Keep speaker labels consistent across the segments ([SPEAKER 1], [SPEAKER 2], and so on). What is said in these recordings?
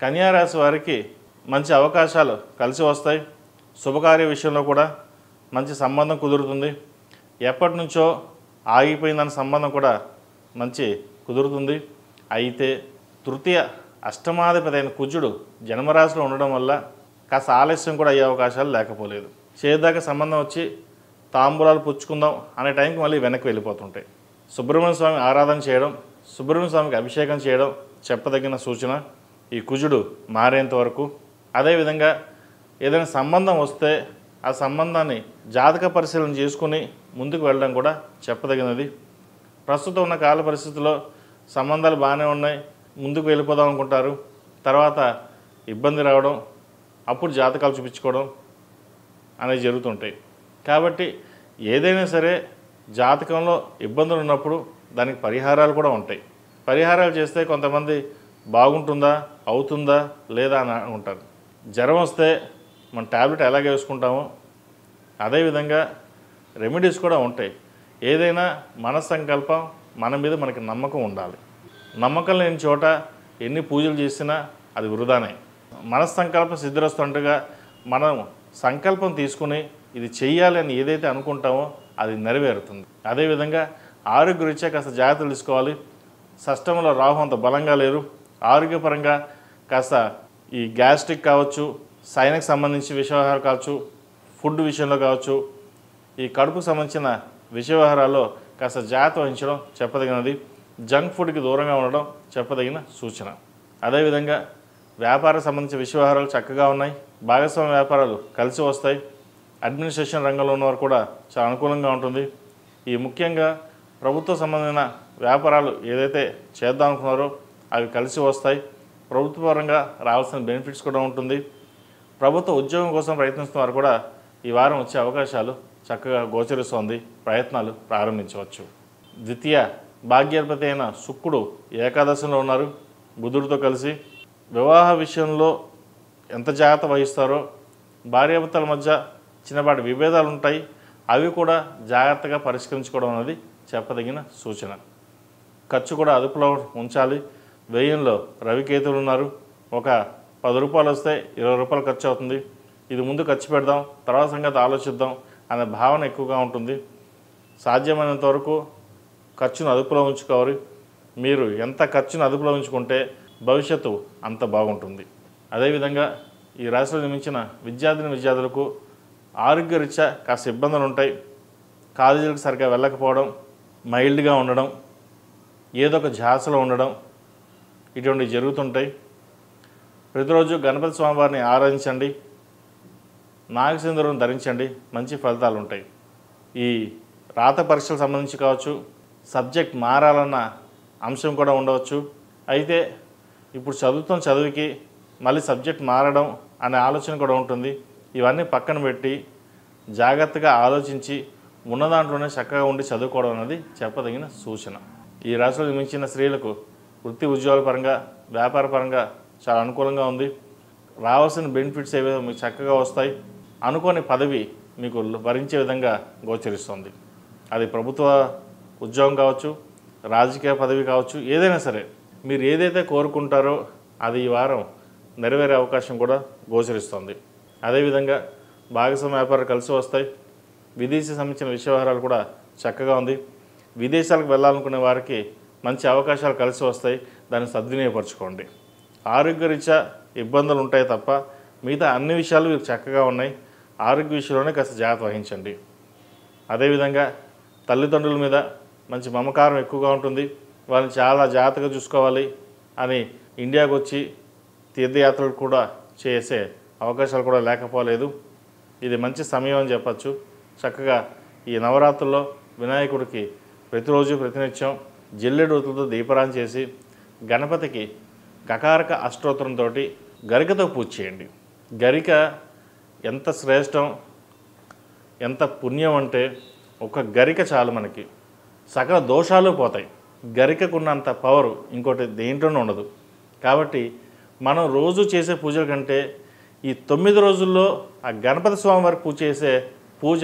[SPEAKER 1] కన్యా రాశి వారికి మంచి అవకాశాలు కలిసి వస్తాయి. శుభకార్య విషయంలో కూడా మంచి సంబంధం కుదురుతుంది. ఎప్పటి నుంచో ఆగిపోయిందన్న సంబంధం కూడా మంచి కుదురుతుంది. అయితే తృతీయ అష్టమాధిపతి అయిన కుజుడు జన్మరాశిలో ఉండడం వల్ల కాస్త ఆలస్యం కూడా అయ్యే అవకాశాలు లేకపోలేదు. చేదాకా సంబంధం వచ్చి తాంబూలాలు పుచ్చుకుందాం అనే టైంకి మళ్ళీ వెనక్కి వెళ్ళిపోతుంటాయి. సుబ్రహ్మణ్య స్వామి ఆరాధన చేయడం, సుబ్రహ్మణ్య స్వామికి అభిషేకం చేయడం చెప్పదగిన సూచన ఈ కుజుడు మారేంత వరకు. అదేవిధంగా ఏదైనా సంబంధం వస్తే ఆ సంబంధాన్ని జాతక పరిశీలన చేసుకుని ముందుకు వెళ్ళడం కూడా చెప్పదగినది. ప్రస్తుతం ఉన్న కాల పరిస్థితుల్లో సంబంధాలు బాగానే ఉన్నాయి, ముందుకు వెళ్ళిపోదాం అనుకుంటారు, తర్వాత ఇబ్బంది రావడం, అప్పుడు జాతకాలు చూపించుకోవడం అనేవి జరుగుతుంటాయి. కాబట్టి ఏదైనా సరే జాతకంలో ఇబ్బందులు ఉన్నప్పుడు దానికి పరిహారాలు కూడా ఉంటాయి. పరిహారాలు చేస్తే కొంతమంది బాగుంటుందా, అవుతుందా లేదా అని అనుకుంటారు. జ్వరం వస్తే మన ట్యాబ్లెట్ ఎలాగ వేసుకుంటామో అదేవిధంగా రెమెడీస్ కూడా ఉంటాయి. ఏదైనా మన సంకల్పం, మన మీద మనకి నమ్మకం ఉండాలి. నమ్మకం లేని చోట ఎన్ని పూజలు చేసినా అది వృధానే. మన సంకల్పం సిద్ధిరస్తుండగా మనం సంకల్పం తీసుకుని ఇది చెయ్యాలి అని ఏదైతే అనుకుంటామో అది నెరవేరుతుంది. అదేవిధంగా ఆరోగ్యరీత్యా కాస్త జాగ్రత్తలు తీసుకోవాలి. షష్టంలో రాహు అంత బలంగా లేరు. ఆరోగ్యపరంగా కాస్త ఈ గ్యాస్ట్రిక్ కావచ్చు, సైనకు సంబంధించి విషవ్యవహారాలు కావచ్చు, ఫుడ్ విషయంలో కావచ్చు, ఈ కడుపుకు సంబంధించిన విషవ్యవహారాల్లో కాస్త జాగ్రత్త వహించడం చెప్పదగినది. జంక్ ఫుడ్కి దూరంగా ఉండడం చెప్పదగిన సూచన. అదేవిధంగా వ్యాపారం సంబంధించిన విషవ్యవహారాలు చక్కగా ఉన్నాయి. భాగస్వామ్య వ్యాపారాలు కలిసి వస్తాయి. అడ్మినిస్ట్రేషన్ రంగంలో ఉన్నవారు కూడా చాలా అనుకూలంగా ఉంటుంది. ఈ ముఖ్యంగా ప్రభుత్వ సంబంధమైన వ్యాపారాలు ఏదైతే చేద్దాం అనుకున్నారో అవి కలిసి వస్తాయి. ప్రభుత్వ పరంగా రావాల్సిన బెనిఫిట్స్ కూడా ఉంటుంది. ప్రభుత్వ ఉద్యోగం కోసం ప్రయత్నిస్తున్న వారు కూడా ఈ వారం వచ్చే అవకాశాలు చక్కగా గోచరిస్తోంది. ప్రయత్నాలు ప్రారంభించవచ్చు. ద్వితీయ భాగ్యాధిపతి అయిన శుక్రుడు ఏకాదశంలో ఉన్నారు బుధుడితో కలిసి. వివాహ విషయంలో ఎంత జాగ్రత్త వహిస్తారో, భార్యాభర్తల మధ్య చిన్నపాటి విభేదాలు ఉంటాయి, అవి కూడా జాగ్రత్తగా పరిష్కరించుకోవడం అనేది చెప్పదగిన సూచన. ఖర్చు కూడా అదుపులో ఉంచాలి. వ్యయంలో రవికేతువులు ఉన్నారు. ఒక 10 రూపాయలు వస్తే 20 రూపాయలు ఖర్చు అవుతుంది. ఇది ముందు ఖర్చు పెడదాం, తర్వాత సంగతి ఆలోచిద్దాం అనే భావన ఎక్కువగా ఉంటుంది. సాధ్యమైనంత వరకు ఖర్చును అదుపులో ఉంచుకోవాలి. మీరు ఎంత ఖర్చును అదుపులో ఉంచుకుంటే భవిష్యత్తు అంత బాగుంటుంది. అదేవిధంగా ఈ రాశిలో జన్మించిన విద్యార్థులకు ఆరోగ్యరీత్యా కాస్త ఇబ్బందులు ఉంటాయి. కాలేజీలకు సరిగ్గా వెళ్ళకపోవడం, మైల్డ్గా ఉండడం, ఏదో ఒక ధ్యాసలో ఉండడం ఇటువంటివి జరుగుతుంటాయి. ప్రతిరోజు గణపతి స్వామివారిని ఆరాధించండి, నాగసింధూరం ధరించండి, మంచి ఫలితాలు ఉంటాయి. ఈ రాత పరీక్షలకు సంబంధించి కావచ్చు, సబ్జెక్ట్ మారాలన్న అంశం కూడా ఉండవచ్చు. అయితే ఇప్పుడు చదువుతున్న చదువుకి మళ్ళీ సబ్జెక్ట్ మారడం అనే ఆలోచన కూడా ఉంటుంది. ఇవన్నీ పక్కన పెట్టి జాగ్రత్తగా ఆలోచించి ఉన్న దాంట్లోనే చక్కగా ఉండి చదువుకోవడం అనేది చెప్పదగిన సూచన. ఈ రాశిలో జన్మించిన స్త్రీలకు వృత్తి ఉద్యోగాల పరంగా, వ్యాపార పరంగా చాలా అనుకూలంగా ఉంది. రావాల్సిన బెనిఫిట్స్ ఏవైతే మీకు చక్కగా వస్తాయి. అనుకోని పదవి మీకు భరించే విధంగా గోచరిస్తుంది. అది ప్రభుత్వ ఉద్యోగం కావచ్చు, రాజకీయ పదవి కావచ్చు, ఏదైనా సరే మీరు ఏదైతే కోరుకుంటారో అది ఈ వారం నెరవేరే అవకాశం కూడా గోచరిస్తుంది. అదేవిధంగా భాగస్వామ్య వ్యాపారాలు కలిసి వస్తాయి. విదేశీ సంబంధించిన విషయవహారాలు కూడా చక్కగా ఉంది. విదేశాలకు వెళ్ళాలనుకునే వారికి మంచి అవకాశాలు కలిసి వస్తాయి. దాన్ని సద్వినియోగపరచుకోండి. ఆరోగ్యరీత్యా ఇబ్బందులు ఉంటాయి తప్ప మిగతా అన్ని విషయాలు మీకు చక్కగా ఉన్నాయి. ఆరోగ్య విషయంలోనే కాస్త జాగ్రత్త వహించండి. అదేవిధంగా తల్లిదండ్రుల మీద మంచి మమకారం ఎక్కువగా ఉంటుంది. వాళ్ళని చాలా జాగ్రత్తగా చూసుకోవాలి అని ఇండియాకు వచ్చి తీర్థయాత్రలు కూడా చేసే అవకాశాలు కూడా లేకపోలేదు. ఇది మంచి సమయం అని చెప్పచ్చు. చక్కగా ఈ నవరాత్రుల్లో వినాయకుడికి ప్రతిరోజు ప్రతినిత్యం జిల్లెడు రుతులతో దీపారాధన చేసి గణపతికి గకారక అష్టోత్తరంతో గరికతో పూజ చేయండి. గరిక ఎంత శ్రేష్టం, ఎంత పుణ్యం అంటే ఒక గరిక చాలు మనకి సకల దోషాలు పోతాయి. గరికకున్నంత పవర్ ఇంకోటి దేంట్లోనూ ఉండదు. కాబట్టి మనం రోజు చేసే పూజల కంటే ఈ 9 రోజుల్లో ఆ గణపతి స్వామి వారికి పూజ చేసే పూజ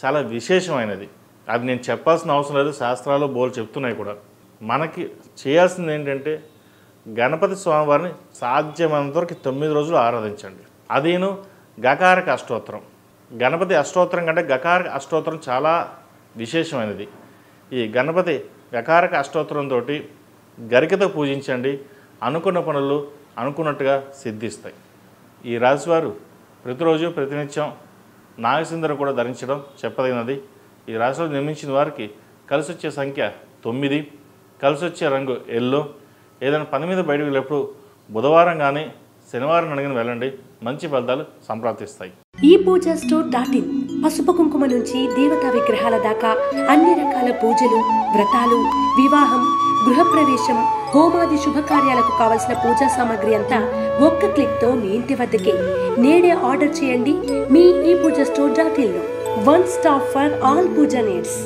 [SPEAKER 1] చాలా విశేషమైనది. అది నేను చెప్పాల్సిన అవసరం లేదు, శాస్త్రాలు బోల్ చెప్తున్నాయి కూడా. మనకి చేయాల్సింది ఏంటంటే గణపతి స్వామివారిని సాధ్యమైనంత వరకు 9 రోజులు ఆరాధించండి. అదేను గకారక అష్టోత్తరం. గణపతి అష్టోత్తరం కంటే గకారక అష్టోత్తరం చాలా విశేషమైనది. ఈ గణపతి గకారక అష్టోత్తరంతో గరికతో పూజించండి. అనుకున్న పనులు అనుకున్నట్టుగా సిద్ధిస్తాయి. ఈ రాశివారు ప్రతిరోజు ప్రతినిత్యం నాగసింధును కూడా ధరించడం చెప్పదగినది. ఈ రాశిలో నిర్మించిన వారికి కలిసి వచ్చే సంఖ్య 9, కలిసి వచ్చే రంగు ఎల్లో. ఏదైనా పని మీద బయటకు వెళ్ళేప్పుడు బుధవారం కానీ శనివారం అడిగిన వెళ్ళండి, మంచి ఫలితాలు సంప్రాప్తిస్తాయి.
[SPEAKER 2] ఈ పూజా స్టోర్.in పసుపు కుంకుమ నుంచి దేవతా విగ్రహాల దాకా అన్ని రకాల పూజలు, వ్రతాలు, వివాహం, గృహప్రవేశం, హోమాది శుభకార్యాలకు కావలసిన పూజా సామాగ్రి అంతా ఒక్క క్లిక్తో మీ ఇంటి వద్దకే. నేడే ఆర్డర్ చేయండి మీ ఈ పూజా స్టోర్.in లో. One stop for all pooja needs.